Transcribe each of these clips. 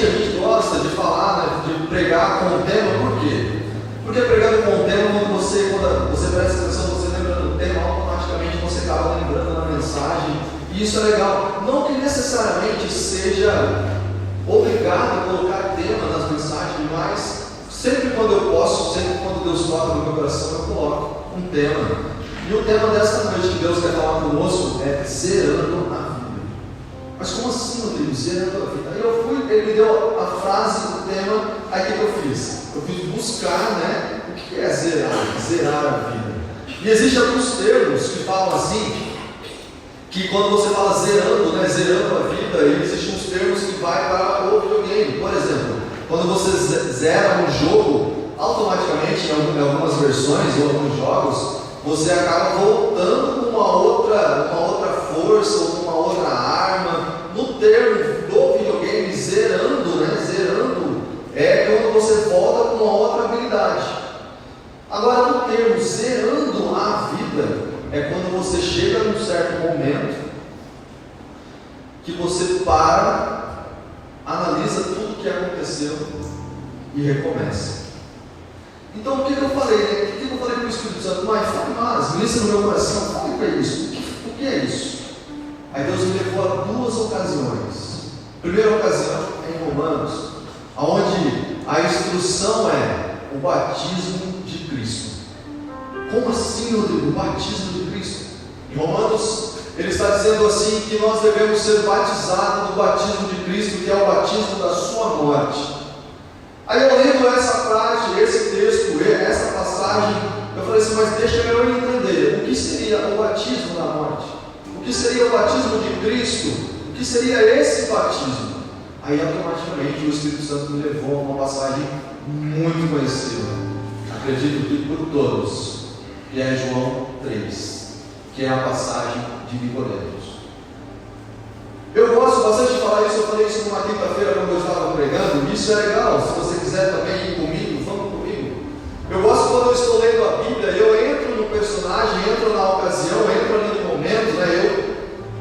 Geralmente a gente gosta de falar, né, de pregar com o tema, por quê? Porque pregando com o tema, quando você presta atenção, você lembra do tema, automaticamente você acaba lembrando da mensagem, e isso é legal. Não que necessariamente seja obrigado a colocar tema nas mensagens, mas sempre quando eu posso, sempre quando Deus toca no meu coração, eu coloco um tema. E o tema desta noite que Deus quer falar conosco é zerando a vida. Mas como assim, Rodrigo, zerando a vida? Aí eu fui, ele me deu a frase, o tema, aí o que eu fiz? Eu fiz buscar, né, o que é zerar a vida. E existem alguns termos que falam assim, que quando você fala zerando, né, zerando a vida, existem uns termos que vai para o videogame. Por exemplo, quando você zera um jogo, automaticamente, em algumas versões ou alguns jogos, você acaba voltando com uma outra força ou uma outra arma. No termo do videogame, zerando, né? Zerando é quando você volta com uma outra habilidade. Agora, no termo zerando a vida, é quando você chega num certo momento que você para, analisa tudo o que aconteceu e recomeça. Então, o que eu falei, né? O que eu falei para o Espírito Santo? Mas fale mais, ministra no meu coração, fale para isso. O que é isso? Aí Deus me levou a duas ocasiões. Primeira ocasião é em Romanos, onde a instrução é o batismo de Cristo. Como assim, Rodrigo? O batismo de Cristo? Em Romanos, ele está dizendo assim que nós devemos ser batizados no batismo de Cristo, que é o batismo da sua morte. Aí eu lendo essa frase, esse texto, essa passagem, eu falei assim, mas deixa eu entender, o que seria o batismo da morte? O que seria o batismo de Cristo? O que seria esse batismo? Aí automaticamente o Espírito Santo me levou a uma passagem muito conhecida, acredito que por todos, que é João 3, que é a passagem de Nicodemos. Eu gosto bastante de falar isso, eu falei isso numa quinta-feira quando eu estava pregando, isso é legal, se você quiser também ir comigo, vamos comigo. Eu gosto quando eu estou lendo a Bíblia, eu entro no personagem, entro na ocasião, entro ali no momento, né?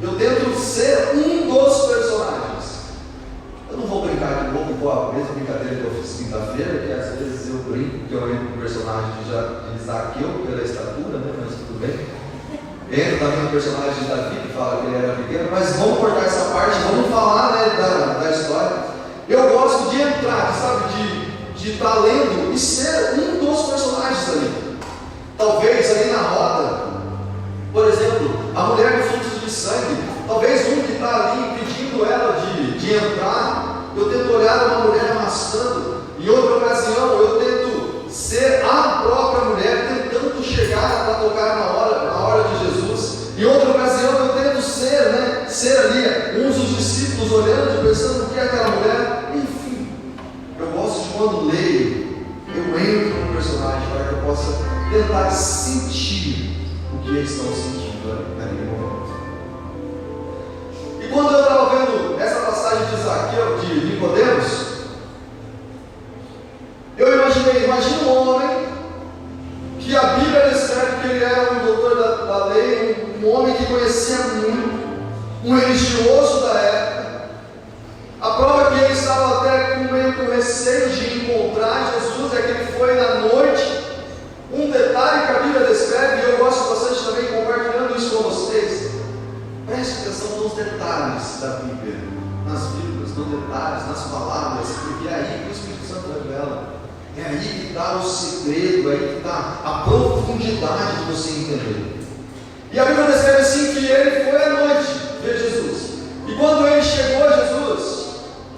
Eu tento ser um dos personagens. Eu não vou brincar de novo com a mesma brincadeira que eu fiz quinta-feira, que às vezes eu brinco, que eu entro no personagem de Zaqueu, pela estatura, né? Mas tudo bem. Entra também no personagem de Davi, que fala que ele era pequeno, mas vamos cortar essa parte, vamos falar, né, da história. Eu gosto de entrar, sabe, de estar lendo e ser um dos personagens ali. Talvez ali na roda, por exemplo, a mulher do fluxo de sangue, talvez um que está ali impedindo ela de entrar, eu tento olhar uma mulher arrastando, em outra ocasião eu tento ser a própria mulher tentando chegar para tocar na hora de Jesus. Em outra ocasião eu tento ser, né, ser ali uns dos discípulos olhando, pensando o que é aquela mulher. Enfim, eu gosto de quando leio, eu entro no personagem para que eu possa tentar sentir o que eles estão sentindo naquele momento. E quando eu estava vendo essa passagem de Zaqueu, de Nicodemos, eu imagino um homem que a Bíblia descreve que ele era um doutor da lei, um homem que conhecia muito, um religioso da época. A prova é que ele estava até meio com receio de encontrar Jesus é que ele foi na noite. Um detalhe que a Bíblia descreve, e eu gosto bastante também compartilhando isso com vocês, preste atenção nos detalhes da Bíblia, nas Bíblias, nos detalhes, nas palavras, porque é aí que o Espírito Santo revela. É aí que está o segredo, é aí que está a profundidade de você entender. E a Bíblia descreve assim que ele foi à noite ver Jesus. E quando ele chegou a Jesus,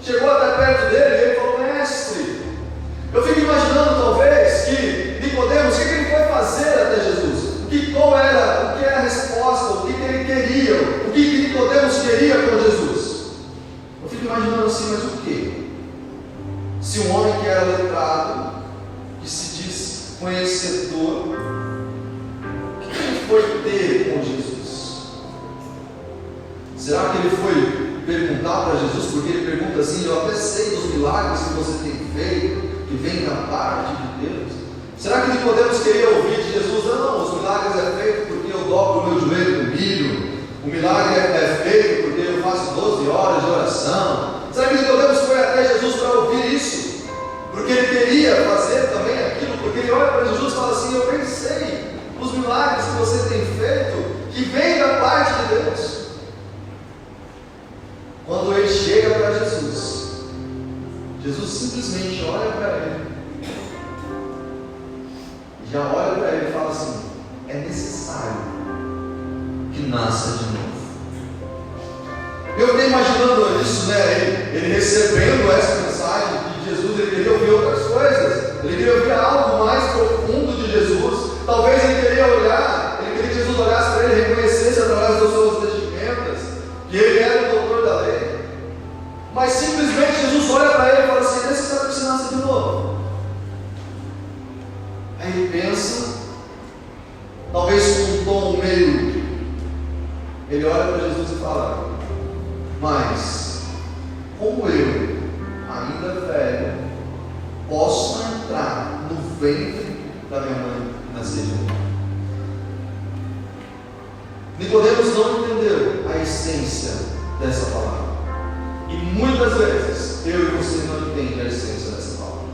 chegou até perto dele, ele falou: mestre, eu fico imaginando talvez que Nicodemos, o que ele foi fazer até Jesus? O que era a resposta, o que ele queria, o que Nicodemos queria com Jesus? Eu fico imaginando assim, mas o que? Se um homem que era letrado, que se diz conhecedor, o que ele foi ter com Jesus? Será que ele foi perguntar para Jesus? Porque ele pergunta assim: eu até sei dos milagres que você tem feito, que vem da parte de Deus. Será que Nicodemos queria ouvir de Jesus? Não, os milagres é feito porque eu dobro o meu joelho no milho. O milagre é feito porque eu faço 12 horas de oração. Será que Nicodemos foi até Jesus para ouvir isso, porque ele queria fazer também aquilo, porque ele olha para Jesus e fala assim: eu pensei os milagres que você tem feito, que vem da parte de Deus. Quando ele chega para Jesus, Jesus simplesmente olha para ele, já olha para ele e fala assim: é necessário que nasça de novo. Eu fiquei imaginando isso, né? Ele recebendo essa mensagem de Jesus, ele queria ouvir outras coisas, ele queria ouvir algo mais profundo de Jesus. Talvez ele queria que Jesus olhasse para ele e reconhecesse através das suas vestimentas que ele era o doutor da lei. Mas simplesmente Jesus olha para ele e fala assim: é necessário que você nasça de novo. Aí ele pensa, talvez com um tom meio, ele olha para Jesus e fala: mas como eu, ainda velho, posso entrar no ventre da minha mãe e nascer de novo? Nicodemos não entendeu a essência dessa palavra. E muitas vezes eu e você não entendemos a essência dessa palavra.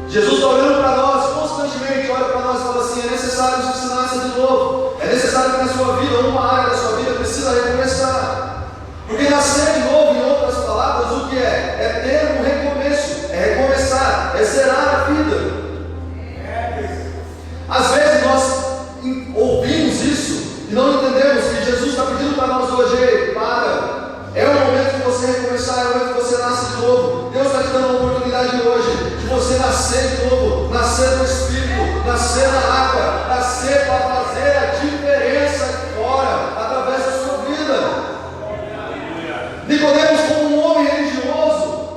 Jesus está olhando para nós, constantemente olha para nós e fala assim: é necessário que você nasça de novo. É necessário que na sua vida, uma área da sua vida precisa recomeçar. Porque nascer de novo, em outras palavras, o que é? É ter um recomeço, é recomeçar, é zerar a vida. Às vezes nós ouvimos isso e não entendemos que Jesus está pedindo para nós hoje: ei, para, é o momento de você recomeçar, é o momento de você nascer de novo. Deus está te dando a oportunidade hoje de você nascer de novo, nascer no Espírito, nascer na água, nascer para fazer a diferença aqui fora, através da sua vida. Nicodemos, como um homem religioso,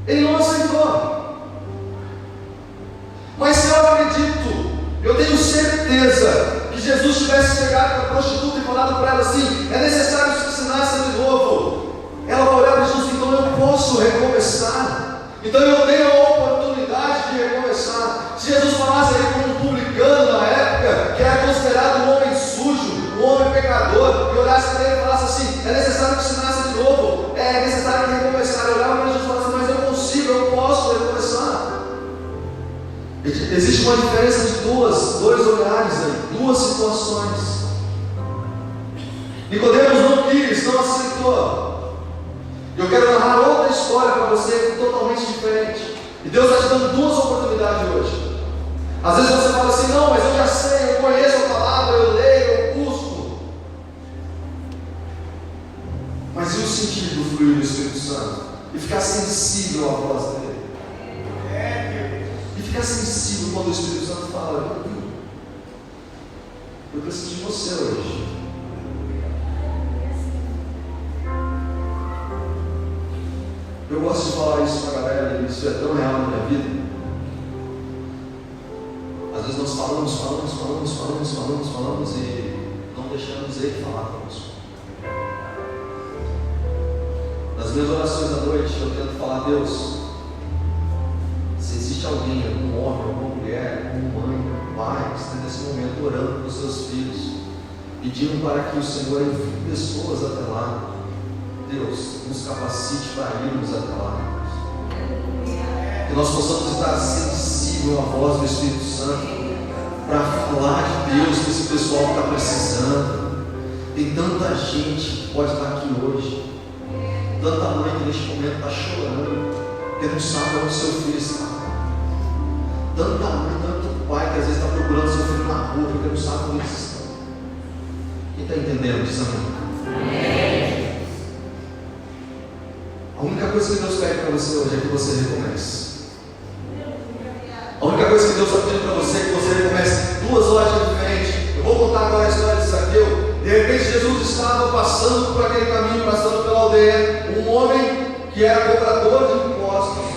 ele não aceitou. Mas se eu acredito, eu tenho certeza que Jesus tivesse chegado para a prostituta e falado para ela assim: é necessário que você nasça de novo, ela vai olhar para Jesus: então eu posso recomeçar, então eu tenho a oportunidade de recomeçar. Se Jesus falasse ali com um publicano na época, que era considerado um homem sujo, um homem pecador, e olhasse para ele e falasse assim: é necessário que você nasça de novo, é necessário que recomeçar, eu olhava para Jesus e falava assim: mas eu consigo, eu posso recomeçar. Existe uma diferença de dois olhares aí, duas situações. Nicodemos não quis, não aceitou. Eu quero narrar outra história para você totalmente diferente. E Deus está te dando duas oportunidades hoje. Às vezes você fala assim: não, mas eu já sei, eu conheço a palavra, eu leio, eu busco. Mas e o sentido do fluir do Espírito Santo? E ficar sensível à voz dele? E ficar sensível quando o Espírito Santo fala: eu preciso de você hoje. Eu gosto de falar isso para a galera, e isso é tão real na minha vida. Às vezes nós falamos e não deixamos ele falar conosco. Nas minhas orações à noite eu tento falar: Deus, se existe alguém, algum homem, alguma mulher, alguma mãe, algum pai, que está nesse momento orando pelos seus filhos, pedindo para que o Senhor envie pessoas até lá, Deus, nos capacite para irmos até lá. Que nós possamos estar sensível à voz do Espírito Santo para falar de Deus que esse pessoal está precisando. Tem tanta gente que pode estar aqui hoje, tanta mãe que neste momento está chorando, porque não sabe onde seu filho está. Tanta mãe, tanto pai que às vezes está procurando seu filho na rua, porque não sabe onde eles estão. Quem está entendendo disso, amém? A única coisa que Deus pede para você hoje é que você recomece. A única coisa que Deus está pedindo para você é que você recomece. Duas lojas diferentes. Eu vou contar agora a história de Zaqueu. De repente Jesus estava passando por aquele caminho, passando pela aldeia. Um homem que era cobrador de impostos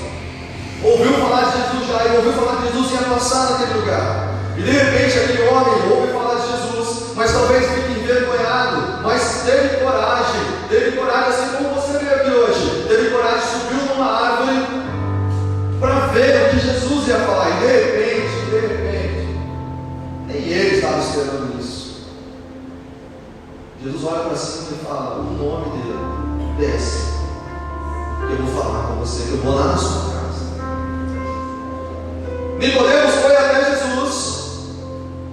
ouviu falar de Jesus já, e ouviu falar de Jesus e ia passar naquele lugar. E de repente aquele homem ouve falar de Jesus, mas talvez fique envergonhado, mas teve coragem, assim como você veio aqui hoje, teve coragem, subiu numa árvore para ver o que Jesus ia falar. E de repente, nem ele estava esperando isso. Jesus olha para cima e fala: o nome dele desce. você: eu vou lá na sua casa. Nicodemos foi até Jesus,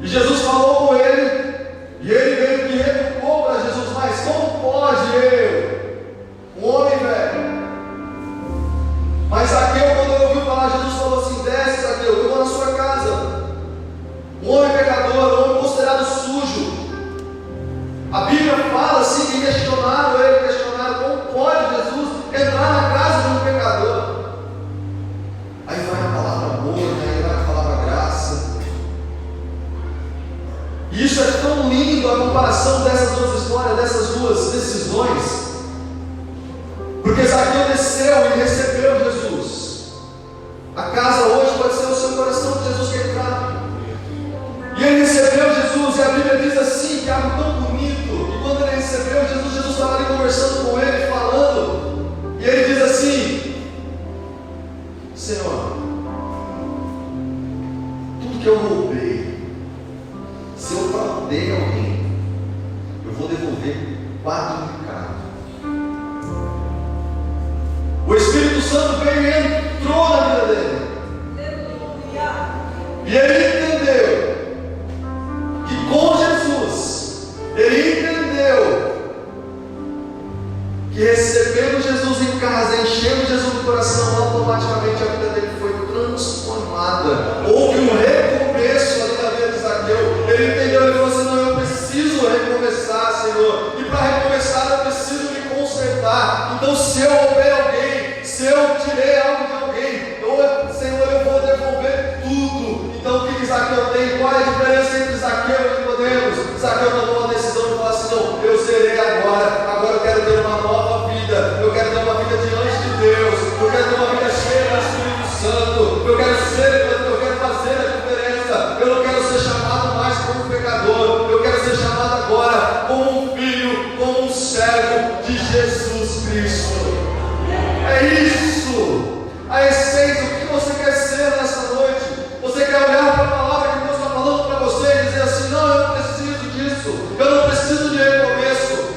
e Jesus falou com ele, e ele meio que retrucou para Jesus: mas como pode eu, um homem velho? Mas Zaqueu, quando ele ouviu falar, Jesus falou assim: desce, Zaqueu, eu vou na sua casa. Um homem pecador, um homem considerado sujo. A Bíblia fala assim que questionaram como pode Jesus entrar na casa de um pecador. Aí vai a palavra amor, aí vai a palavra graça. E isso é tão lindo a comparação dessas duas histórias, dessas duas decisões. Porque Zaqueu desceu e recebeu Jesus. A casa hoje pode ser o seu coração que Jesus quer entrar. E ele recebeu Jesus, e a Bíblia diz assim, que é algo tão bonito, que quando ele recebeu Jesus estava ali conversando com ele, falando, e ele diz assim: Senhor, tudo que eu roubei, se eu fraudei alguém, eu vou devolver quadruplicado. O Espírito Santo veio e entrou na vida dele. E ele entendeu que com Jesus, ele entendeu que recebendo Jesus em casa, enchendo Jesus no coração, automaticamente a vida dele foi transformada. Houve um recomeço ali na vida de Zaqueu. Ele entendeu, ele falou assim: não, eu preciso recomeçar, Senhor, e para recomeçar eu preciso me consertar. Então, se eu roubei alguém, se eu tirei algo de alguém, Senhor, eu vou devolver tudo. Então, o que Zaqueu tem? Qual é a diferença entre Zaqueu e Nicodemos? Zaqueu tomou uma decisão de falar assim: não, eu zerei agora eu quero ter uma nova vida, eu quero ter uma vida diante de Deus, eu quero ter uma vida cheia do Espírito Santo, eu quero fazer a diferença, eu não quero ser chamado mais como um pecador, eu quero ser chamado agora como um filho, como um servo de Jesus Cristo. É isso, a essência. O que você quer ser nessa noite? Você quer olhar para a palavra que Deus está falando para você e dizer assim: não, eu não preciso disso, eu não preciso de recomeço.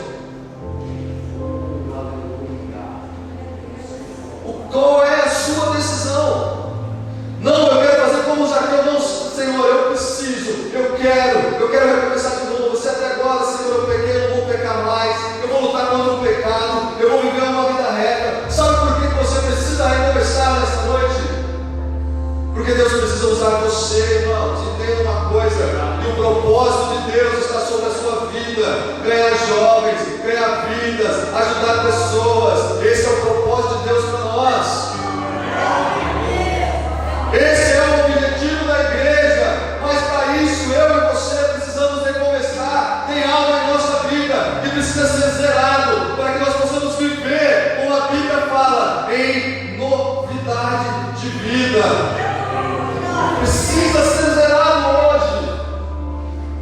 Qual é a sua decisão? Não, eu quero fazer como Zaqueu. Não, Senhor, eu preciso, eu quero recomeçar de novo. Você até agora, Senhor, eu pequei, eu não vou pecar mais, eu vou lutar contra o pecado, eu vou viver uma vida reta. Sabe por que você precisa recomeçar nessa noite? Porque Deus precisa usar você, irmãos. Entenda uma coisa: que o propósito de Deus está sobre a sua vida. Ganhar jovens, ganhar vidas, ajudar pessoas. Esse é o propósito de Deus para nós. Esse é o objetivo da igreja. Mas para isso, eu e você precisamos recomeçar. Tem algo em nossa vida que precisa ser zerado, para que nós possamos viver, como a Bíblia fala, em novidade de vida. Precisa ser zerado hoje.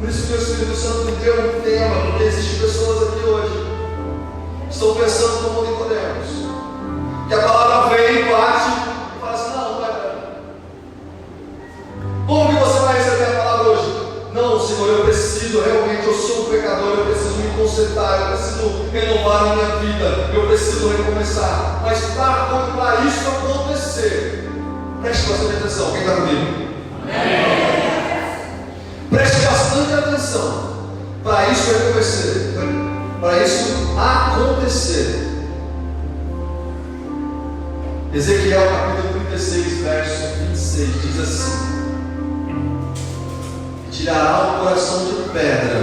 Por isso que o Espírito Santo me deu um tema, porque existem pessoas aqui hoje que estão pensando como Nicodemos, que a palavra vem, bate e fala assim: não vai. Como que você vai receber a palavra hoje? Não, Senhor, eu preciso realmente, eu sou um pecador, eu preciso me consertar, eu preciso renovar a minha vida, eu preciso recomeçar. Mas para isso acontecer, preste bastante atenção. Quem está comigo? Preste bastante atenção. Para isso recomeçar, para isso acontecer, Ezequiel capítulo 36, verso 26 diz assim: tirará um coração de pedra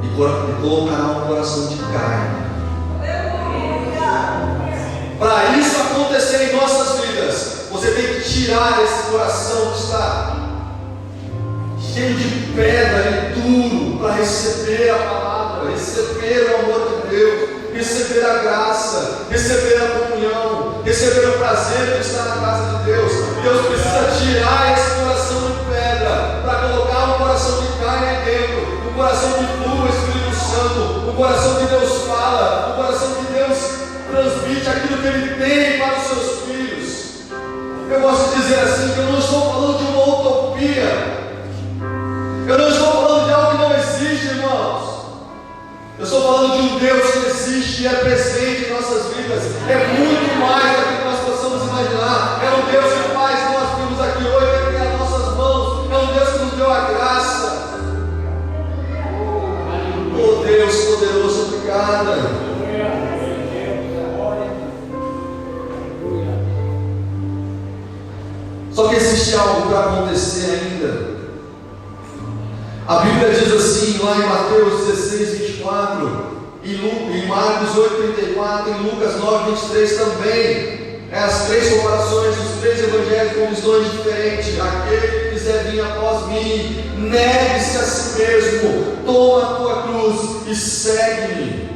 e colocará um coração de carne. Para isso acontecer em nossas vidas, você tem que tirar esse coração que está cheio de pedra e duro, para receber a palavra, receber o amor de Deus, receber a graça, receber a comunhão, receber o prazer de estar na casa de Deus. Deus precisa tirar esse coração de pedra para colocar um coração de carne aí dentro, um coração de puro Espírito Santo, um coração que Deus fala, um coração que Deus transmite aquilo que Ele tem para os seus filhos. Eu gosto de dizer assim, que eu não estou falando de uma utopia, eu não estou falando de algo que não existe, irmãos. Eu estou falando de um Deus que existe e é presente em nossas vidas. É muito mais nada. Só que existe algo para acontecer ainda. A Bíblia diz assim, lá em Mateus 16, 24, em Marcos 8, 34, em Lucas 9, 23 também. As três comparações dos três evangelhos com visões diferentes. Aquele que quiser vir após mim, negue-se a si mesmo, toma a tua cruz e segue-me.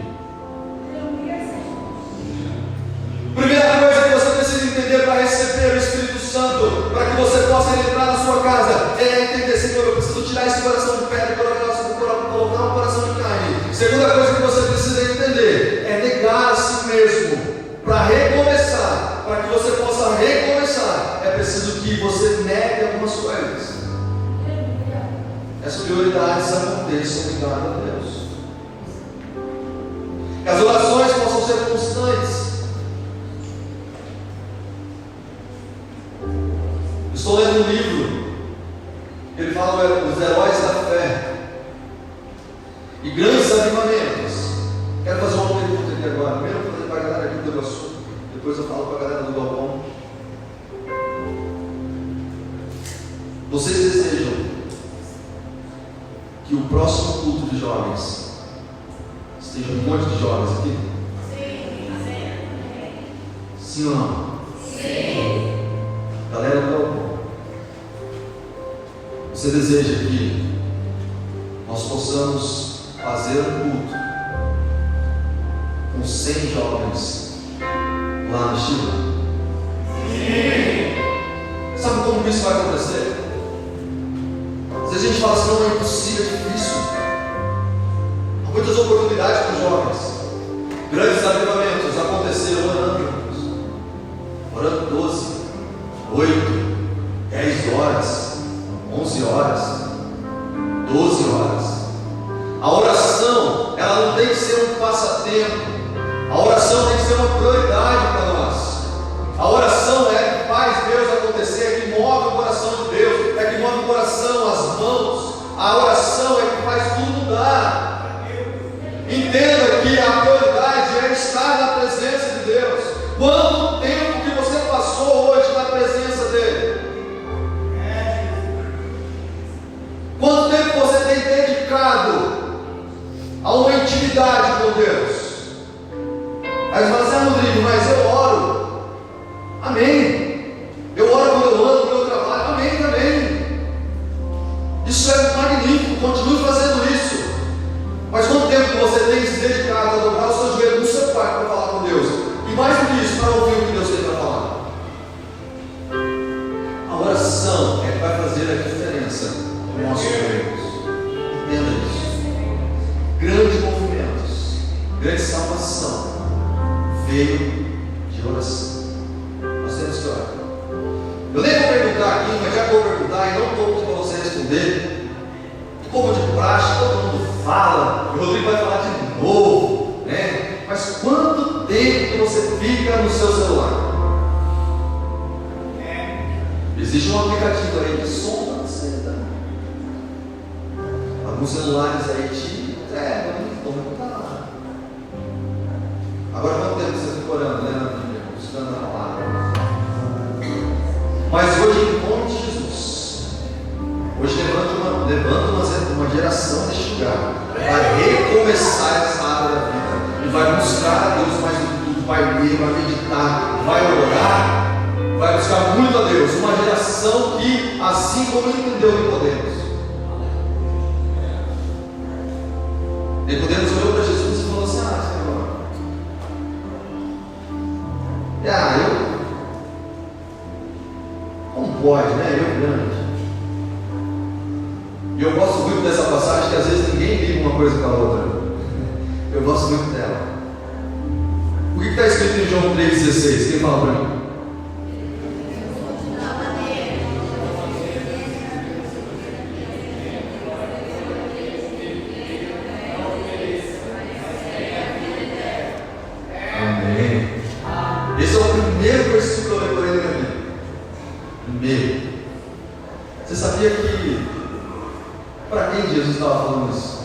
Primeira coisa que você precisa entender para receber o Espírito Santo, para que você possa entrar na sua casa, é entender: Senhor, eu preciso tirar esse coração de pedra e colocar um coração de carne. Segunda coisa que você precisa entender é negar a si mesmo para recomeçar. Para que você possa recomeçar, é preciso que você negue algumas coisas. As prioridades aconteçam ligado a Deus. Que as orações possam ser constantes. Estou lendo um livro, ele fala dos heróis da fé e grandes avivamentos. Quero fazer uma pergunta aqui agora. Primeiro eu vou fazer para a galera aqui do Iguaçu, depois eu falo para a galera do Galpão. Vocês desejam que o próximo culto de jovens esteja um monte de jovens aqui? Sim. Sim ou não? Sim. Galera do Galpão, você deseja que nós possamos fazer um culto com 100 jovens lá na Chile? Sim. Sabe como isso vai acontecer? Às vezes a gente fala assim: não, é impossível, é difícil. Há muitas oportunidades para os jovens. Grandes avivamentos aconteceram orando 12, 8, 10 horas, 11 horas, 12 horas. A oração, ela não tem que ser um passatempo. A oração tem que ser uma prioridade para nós. A oração é que faz Deus acontecer, é que move o coração de Deus, é que move o coração, as mãos. A oração é que faz tudo mudar. Entenda que a prioridade é estar na presença de Deus. Quanto tempo que você passou hoje na presença dEle? Quanto tempo você tem dedicado a uma intimidade com Deus? Aí você fala assim: Rodrigo, mas eu oro. Amém. Eu oro quando eu ando, quando eu trabalho. Amém também. Isso é magnífico, continue fazendo isso. Mas quanto tempo você tem se dedicado a dobrar os seus joelhos no seu quarto para falar com Deus? E mais do que isso, para ouvir o que Deus tem para falar? A oração é que vai fazer a diferença no nosso Deus. Entenda isso. Grandes movimentos, grande salvação veio de oração. Nós temos que orar. Eu nem vou perguntar aqui, mas já vou perguntar e não estou para você responder. Como de praxe, todo mundo fala, e o Rodrigo vai falar de novo, né? Mas quanto tempo que você fica no seu celular? Existe um aplicativo aí que sonda você, tá? Alguns celulares aí te entregam, como está lá. Agora quanto tempo você fica orando, né, na Bíblia? Buscando a palavra. Mas hoje, em nome de Jesus, hoje levanta uma geração deste lugar, vai recomeçar essa área da vida, e vai buscar a Deus mais do que tudo, vai ler, vai meditar, vai orar, vai buscar muito a Deus. Uma geração que, assim como entendeu Nicodemos, Nicodemos olhou para Jesus e falou assim: Senhor, como pode, né? Eu grande. E eu gosto muito dessa passagem, que às vezes ninguém liga uma coisa com a outra. Eu gosto muito dela. O que está escrito em João 3,16? Quem fala para mim? Amém. Esse é o primeiro versículo que eu decorei na minha vida. Primeiro. Você sabia que para quem Jesus estava falando isso?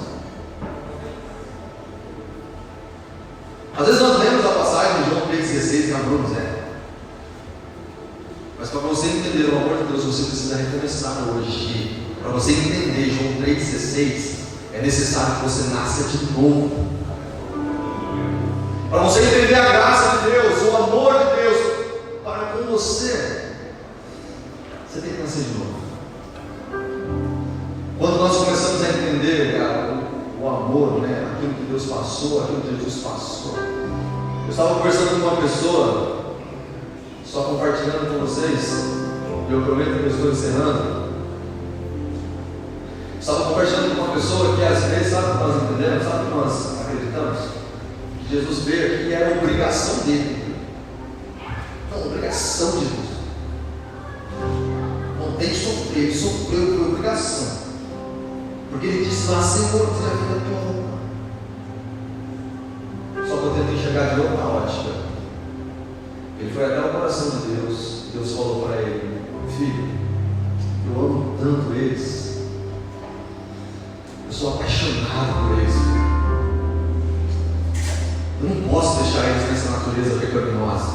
Às vezes nós lemos a passagem de João 3,16 e amamos ela. Mas para você entender o amor de Deus, você precisa recomeçar hoje. Para você entender João 3,16, é necessário que você nasça de novo. Para você entender a graça de Deus, o amor de Deus para com você, você tem que nascer de novo. Quando nós começamos a entender, cara, o amor, né, aquilo que Deus passou, aquilo que Jesus passou. Eu estava conversando com uma pessoa, só compartilhando com vocês, eu prometo que eu estou encerrando. Estava compartilhando com uma pessoa que às vezes, sabe o que nós entendemos, sabe o que nós acreditamos? Que Jesus veio aqui e era obrigação dele. Não, obrigação de Jesus. Não tem que sofrer, ele sofreu por obrigação. Porque ele disse lá, Senhor, tira a vida da tua roupa. Só que eu tento enxergar de outra ótica. Ele foi até o coração de Deus. Deus falou para ele: filho, eu amo tanto eles. Eu sou apaixonado por eles. Eu não posso deixar eles nessa natureza pecaminosa.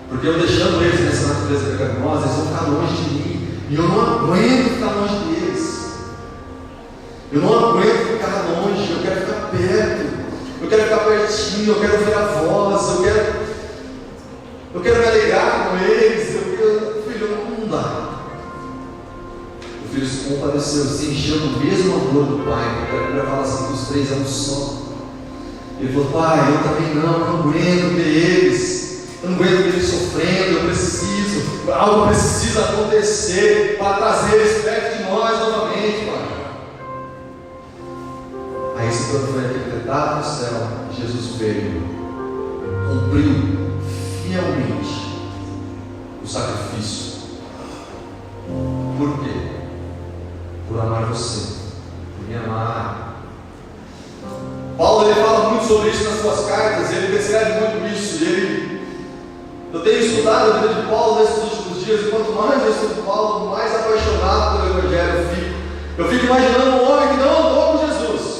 Porque eu deixando eles nessa natureza pecaminosa, eles vão ficar longe de mim. E eu não aguento ficar longe deles. Eu não aguento ficar longe, eu quero ficar perto, eu quero ficar pertinho, eu quero ouvir a voz, eu quero me alegrar com eles, filho, não dá. O filho se compadeceu, se encheu do mesmo amor do pai, porque ele fala assim que os três é um só. Ele falou: pai, eu também não aguento ver eles, eu não aguento ver eles sofrendo, eu preciso, algo precisa acontecer para trazer eles perto de nós novamente, pai. Aí esse plano foi decretado no céu. Jesus veio, cumpriu fielmente o sacrifício. Por quê? Por amar você, por me amar. Paulo ele fala muito sobre isso nas suas cartas, ele descreve muito isso. Eu tenho estudado a vida de Paulo nesses últimos dias, e quanto mais eu estudo Paulo, mais apaixonado pelo Evangelho eu fico. Eu fico imaginando um homem que não andou com Jesus.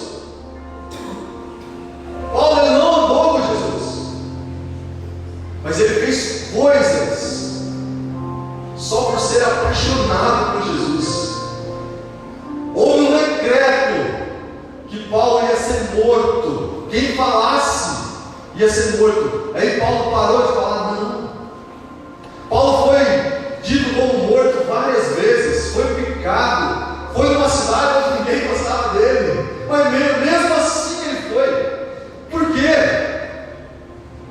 Paulo ele não andou com Jesus, mas ele fez coisas só por ser apaixonado por Jesus. Houve um decreto que Paulo ia ser morto, quem falasse ia ser morto. Aí Paulo parou de falar, não. Paulo foi dito como morto várias vezes, foi picado, foi numa cidade onde ninguém gostava dele, mas mesmo assim ele foi. Por quê?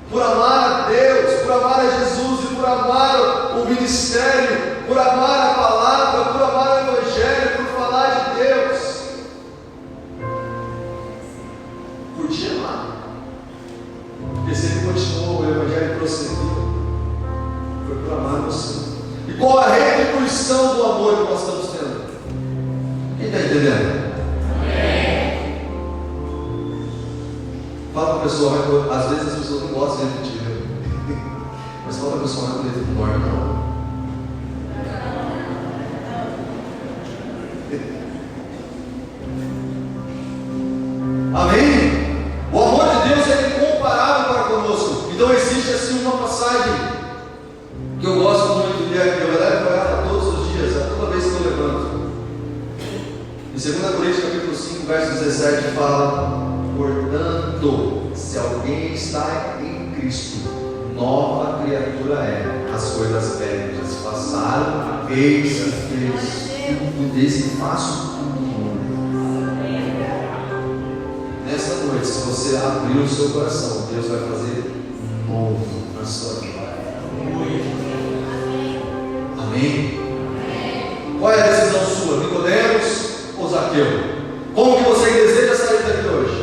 Por amar a Deus, por amar a Jesus e por amar o ministério, por amar a palavra, por amar o Evangelho, por falar de Deus. Por te amar. Porque se ele continuou, o Evangelho prosseguiu, foi por amar você. E qual a retribuição do amor que nós estamos tendo? Quem está entendendo? Fala para a pessoa, às vezes as pessoas não gostam de repetir, mas fala para a pessoa, não é bonito, não dorme não. Amém? O amor de Deus é incomparável para conosco. Então existe assim uma passagem que eu gosto muito de ler, que eu levo ela todos os dias, toda vez que eu levanto. Em 2 Coríntios capítulo 5, verso 17 fala: portanto, se alguém está em Cristo, nova criatura é. As coisas velhas já se passaram, eis que fez tudo, desde que faço tudo novo. Nesta noite, se você abrir o seu coração, Deus vai fazer novo na sua vida. Amém? Qual é a decisão sua? Nicodemos ou Zaqueu? Como que você deseja sair daqui hoje?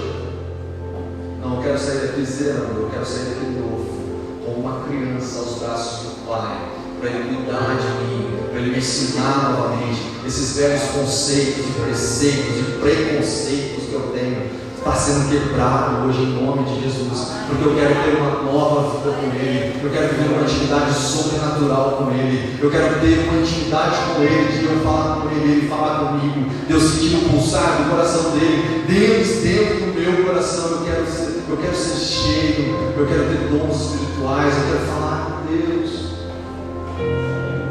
Não, eu quero sair daqui zerando, eu quero sair daqui novo, como uma criança aos braços do Pai, para Ele cuidar de mim, para Ele me ensinar novamente esses velhos conceitos e preceitos e preconceitos que eu tenho. Está sendo quebrado hoje em nome de Jesus, porque eu quero ter uma nova vida com Ele, eu quero viver uma intimidade sobrenatural com Ele, eu quero ter uma intimidade com Ele, de eu falar com Ele, Ele falar comigo, de eu sentir o pulsar do coração dele, dentro do meu coração. Eu quero ser eu quero ser cheio, eu quero ter dons espirituais, eu quero falar com Deus.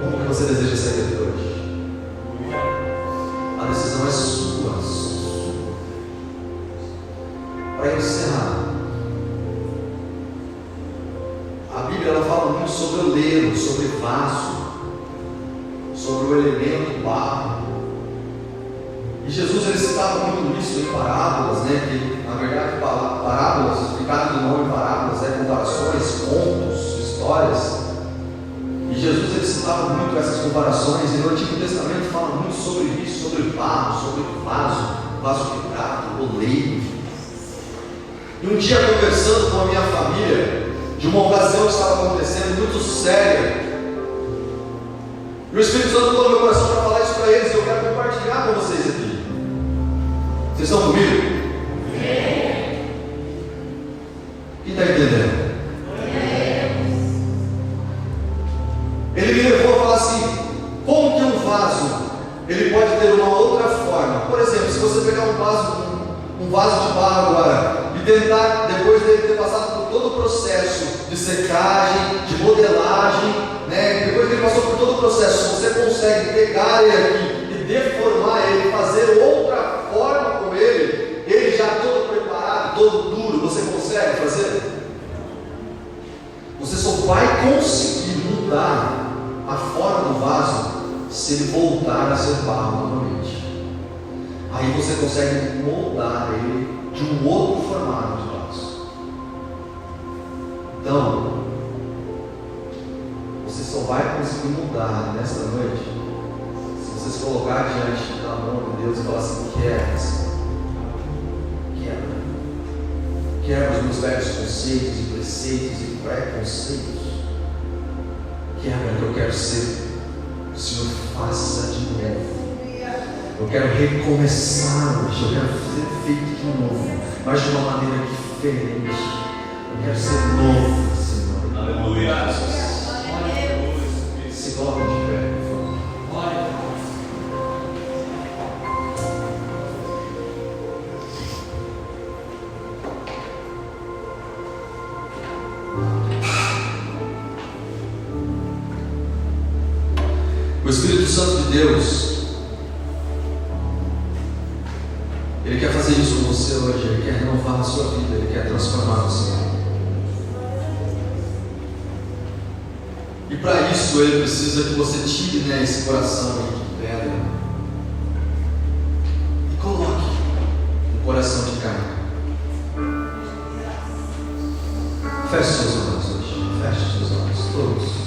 Como que você deseja ser igreja hoje? A decisão é sua. Para encerrar, a Bíblia ela fala muito sobre o oleiro, sobre o vaso, sobre o elemento barro. E Jesus ele citava muito isso em parábolas, né? Que na verdade parábolas, explicado do nome parábolas, comparações, contos, histórias. E Jesus ele citava muito essas comparações, e no Antigo Testamento fala muito sobre isso, sobre o barro, sobre o vaso de prata, o oleiro. E um dia conversando com a minha família, de uma ocasião que estava acontecendo muito séria, e o Espírito Santo colocou no meu coração para falar isso para eles, e eu quero compartilhar com vocês aqui. Vocês estão comigo? Quem está entendendo? Ele me levou a falar assim: como que um vaso ele pode ter uma outra forma? Por exemplo, se você pegar um vaso de barro agora e tentar, depois dele ter passado por todo o processo de secagem, de modelagem, né? Depois que ele passou por todo o processo, você consegue pegar ele aqui e deformar ele, fazer outra forma com ele, ele já todo preparado, todo duro, você consegue fazer? Você só vai conseguir mudar a forma do vaso se ele voltar a ser barro novamente. Aí você consegue moldar ele de um outro formato de vaso. Então, você só vai conseguir mudar nesta noite se você se colocar diante da mão de Deus e falar assim: quebra os meus velhos conceitos e preceitos e preconceitos. Quebra que eu quero ser. O Senhor faça de novo. Eu quero recomeçar hoje. Eu quero ser feito de novo, mas de uma maneira diferente. Eu quero ser novo, Senhor. Aleluia. Se coloque de pé, por favor. O Espírito Santo de Deus, Ele quer fazer isso com você hoje. Ele quer renovar a sua vida, Ele quer transformar você. E para isso Ele precisa que você tire, esse coração de pedra e coloque um coração de carne. Feche seus olhos hoje. Feche seus olhos todos.